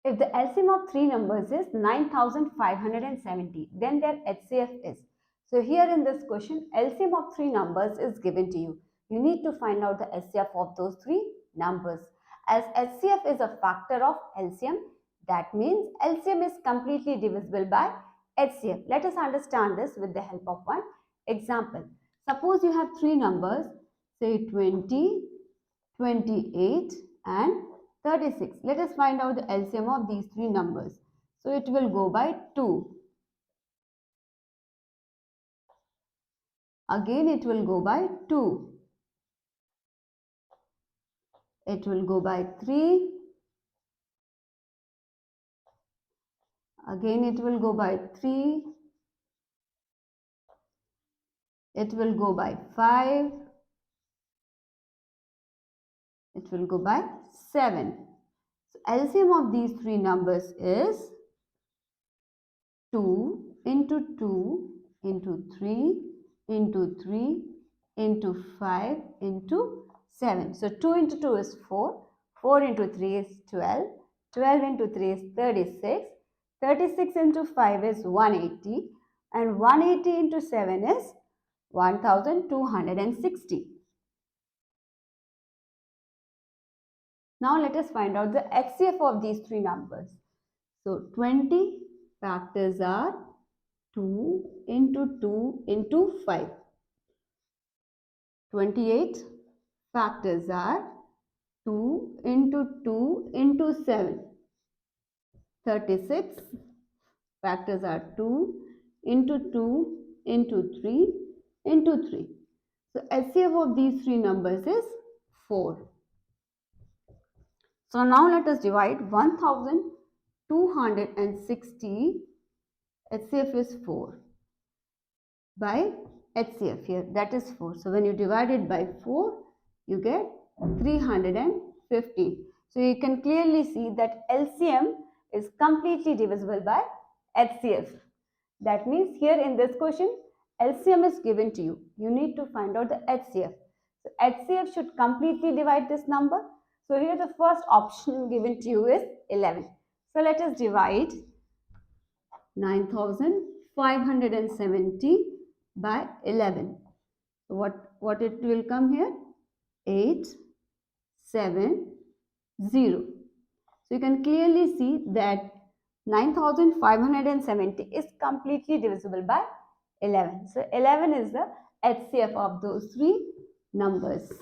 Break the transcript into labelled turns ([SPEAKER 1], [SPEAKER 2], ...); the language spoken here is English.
[SPEAKER 1] If the LCM of three numbers is 9570, then their HCF is. So here in this question, LCM of three numbers is given to you. You need to find out the HCF of those three numbers. As HCF is a factor of LCM, that means LCM is completely divisible by HCF. Let us understand this with the help of one example. Suppose you have three numbers, say 20, 28 and 36. Let us find out the LCM of these three numbers. So it will go by 2. Again it will go by 2. It will go by 3. Again it will go by 3. It will go by 5. It will go by 7. So LCM of these three numbers is 2 into 2 into 3 into 3 into 5 into 7. So 2 into 2 is 4. 4 into 3 is 12. 12 into 3 is 36. 36 into 5 is 180. And 180 into 7 is 1260. Now let us find out the HCF of these three numbers. So 20 factors are 2 into 2 into 5. 28 factors are 2 into 2 into 7. 36 factors are 2 into 2 into 3 into 3. So HCF of these three numbers is 4. So now let us divide 1260, HCF is 4, by HCF here, that is 4. So when you divide it by 4, you get 350. So you can clearly see that LCM is completely divisible by HCF. That means here in this question, LCM is given to you. You need to find out the HCF. So HCF should completely divide this number. So here the first option given to you is 11. So let us divide 9570 by 11. So what it will come here? 870. So you can clearly see that 9570 is completely divisible by 11. So 11 is the HCF of those three numbers.